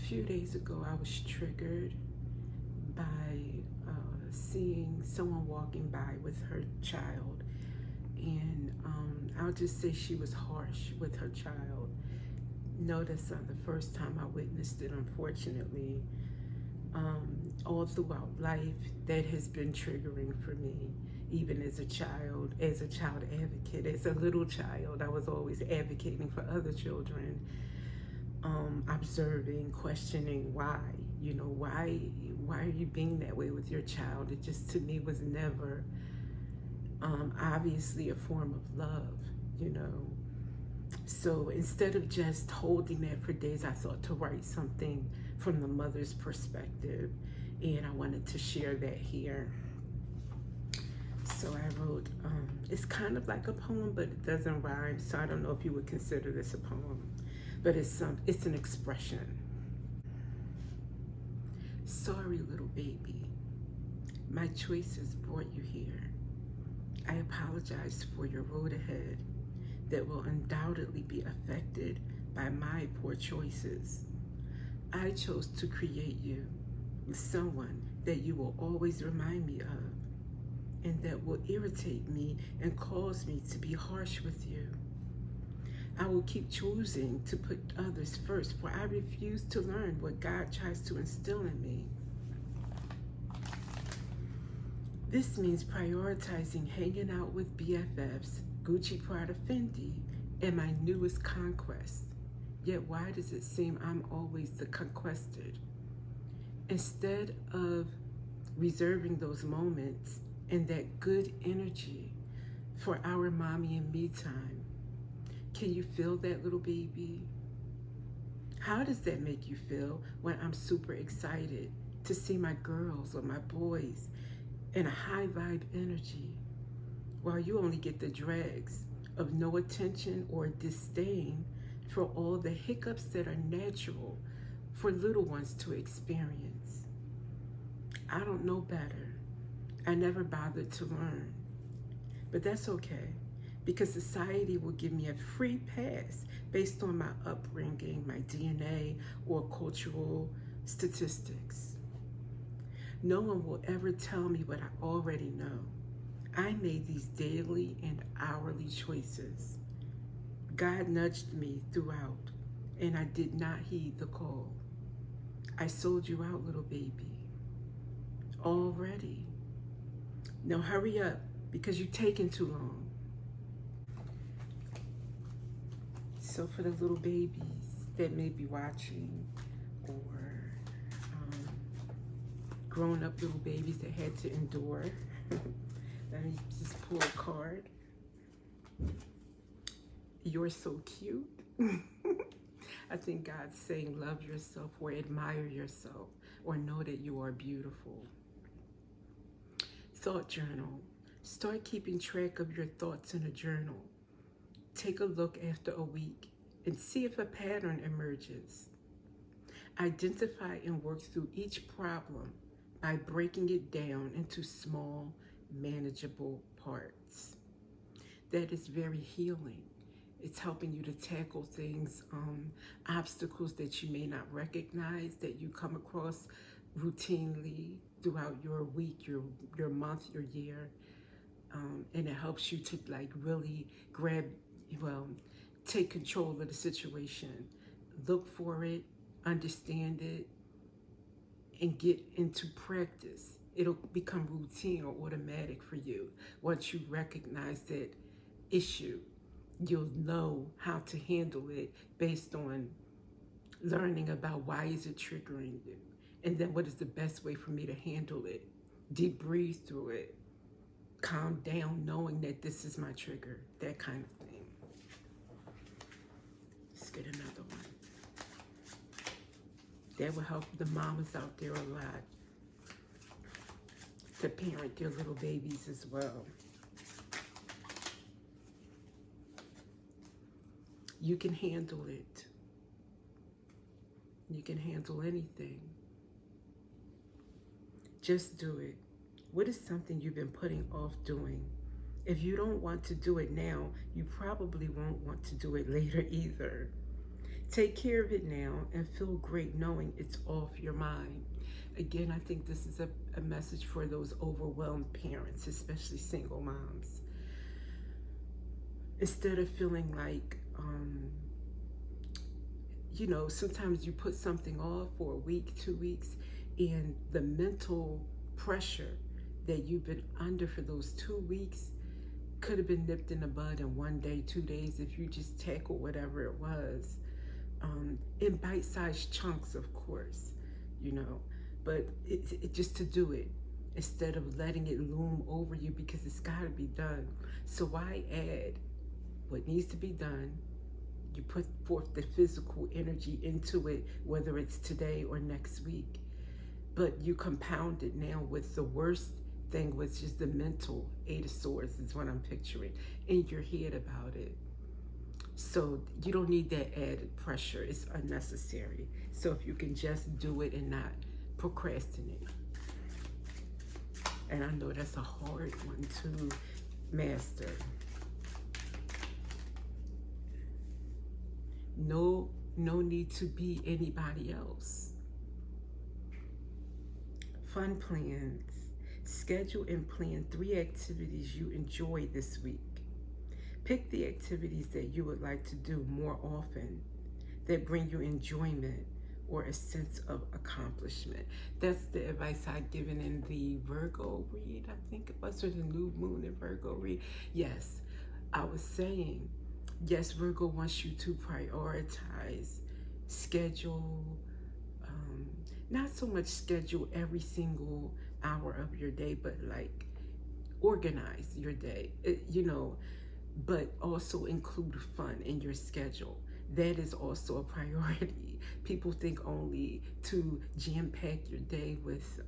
few days ago, I was triggered by seeing someone walking by with her child. And I'll just say she was harsh with her child. Notice the first time I witnessed it, unfortunately, all throughout life, that has been triggering for me. Even as a child advocate, as a little child, I was always advocating for other children, observing, questioning why. Why are you being that way with your child? It just, to me, was never obviously a form of love. So instead of just holding that for days, I thought to write something from the mother's perspective, and I wanted to share that here. So I wrote, it's kind of like a poem, but it doesn't rhyme, so I don't know if you would consider this a poem, but it's an expression. Sorry, little baby, my choices brought you here. I apologize for your road ahead that will undoubtedly be affected by my poor choices. I chose to create you with someone that you will always remind me of, and that will irritate me and cause me to be harsh with you. I will keep choosing to put others first, for I refuse to learn what God tries to instill in me. This means prioritizing hanging out with BFFs, Gucci, Prada, Fendi, and my newest conquest. Yet why does it seem I'm always the conquested? Instead of reserving those moments and that good energy for our mommy and me time, can you feel that, little baby? How does that make you feel when I'm super excited to see my girls or my boys in a high vibe energy, while you only get the dregs of no attention or disdain for all the hiccups that are natural for little ones to experience? I don't know better. I never bothered to learn. But that's okay, because society will give me a free pass based on my upbringing, my DNA, or cultural statistics. No one will ever tell me what I already know. I made these daily and hourly choices. God nudged me throughout, and I did not heed the call. I sold you out, little baby. Already. Now hurry up, because you're taking too long. So for the little babies that may be watching, or grown-up little babies that had to endure, let me just pull a card. You're so cute. I think God's saying love yourself, or admire yourself, or know that you are beautiful. Thought journal. Start keeping track of your thoughts in a journal. Take a look after a week and see if a pattern emerges. Identify and work through each problem by breaking it down into small, manageable parts. That is very healing. It's helping you to tackle things, obstacles that you may not recognize, that you come across routinely throughout your week, your month, your year. And it helps you to really take control of the situation. Look for it, understand it, and get into practice. It'll become routine or automatic for you. Once you recognize that issue, you'll know how to handle it based on learning about why is it triggering you, and then what is the best way for me to handle it. Deep breathe through it. Calm down, knowing that this is my trigger, that kind of thing. Let's get another one. That will help the mamas out there a lot to parent their little babies as well. You can handle it. You can handle anything. Just do it. What is something you've been putting off doing? If you don't want to do it now, you probably won't want to do it later either. Take care of it now and feel great knowing it's off your mind. Again, I think this is a message for those overwhelmed parents, especially single moms. Instead of feeling like, sometimes you put something off for a week, 2 weeks, and the mental pressure that you've been under for those 2 weeks could have been nipped in the bud in 1 day, 2 days, if you just tackle whatever it was. In bite-sized chunks, of course, but it just to do it instead of letting it loom over you, because it's got to be done. So why add what needs to be done? You put forth the physical energy into it, whether it's today or next week, but you compound it now with the worst thing, which is the mental 8 of Swords is what I'm picturing in your head about it. So you don't need that added pressure. It's unnecessary. So if you can just do it and not procrastinate. And I know that's a hard one to master. No need to be anybody else. Fun plans. Schedule and plan 3 activities you enjoy this week. Pick the activities that you would like to do more often that bring you enjoyment or a sense of accomplishment. That's the advice I'd given in the Virgo read, I think it was, or the new moon in Virgo read. Yes, I was saying, yes, Virgo wants you to prioritize, schedule, not so much schedule every single hour of your day, but like organize your day, but also include fun in your schedule. That is also a priority. People think only to jam-pack your day with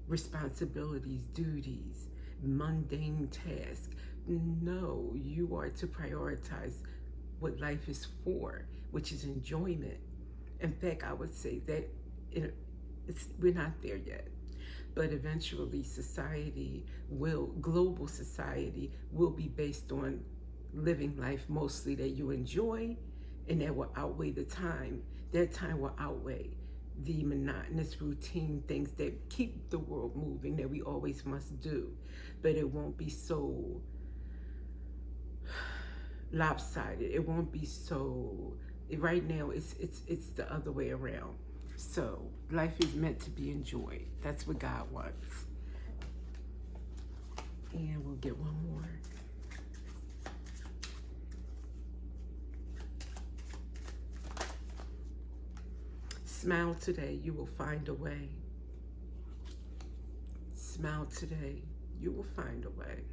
responsibilities, duties, mundane tasks. No, you are to prioritize what life is for, which is enjoyment. In fact, I would say that we're not there yet. But eventually global society will be based on living life mostly that you enjoy, and that will outweigh the time. That time will outweigh the monotonous routine things that keep the world moving that we always must do. But it won't be so lopsided. It won't be so, right now it's the other way around. So life is meant to be enjoyed. That's what God wants. And we'll get one more. Smile today, you will find a way. Smile today, you will find a way.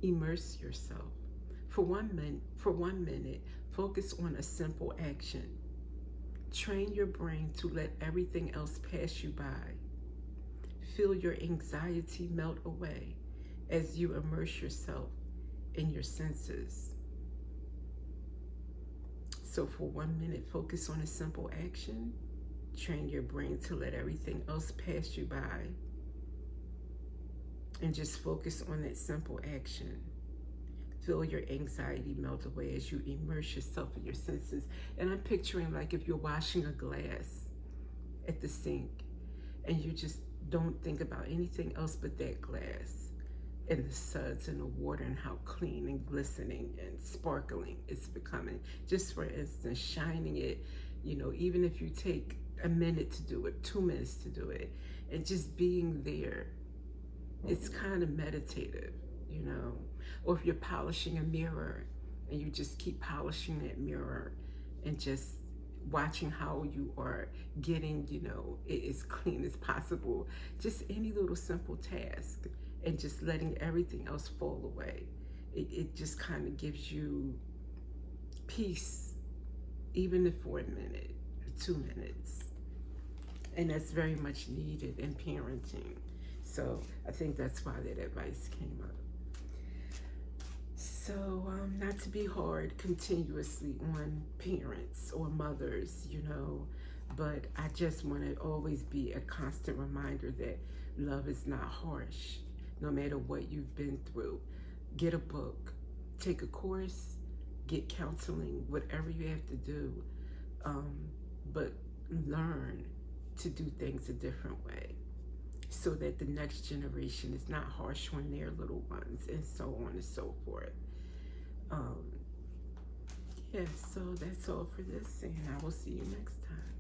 Immerse yourself. For one minute, focus on a simple action. Train your brain to let everything else pass you by. Feel your anxiety melt away as you immerse yourself in your senses. So for 1 minute, focus on a simple action. Train your brain to let everything else pass you by. And just focus on that simple action. Feel your anxiety melt away as you immerse yourself in your senses. And I'm picturing like if you're washing a glass at the sink and you just don't think about anything else but that glass and the suds and the water and how clean and glistening and sparkling it's becoming. Just for instance, shining it, even if you take a minute to do it, 2 minutes to do it, and just being there, it's kind of meditative. Or if you're polishing a mirror and you just keep polishing that mirror and just watching how you are getting, it as clean as possible. Just any little simple task and just letting everything else fall away. It just kind of gives you peace, even if for a minute or 2 minutes. And that's very much needed in parenting. So I think that's why that advice came up. So not to be hard continuously on parents or mothers, but I just want to always be a constant reminder that love is not harsh, no matter what you've been through. Get a book, take a course, get counseling, whatever you have to do, but learn to do things a different way so that the next generation is not harsh on their little ones, and so on and so forth. Yeah, so that's all for this, and I will see you next time.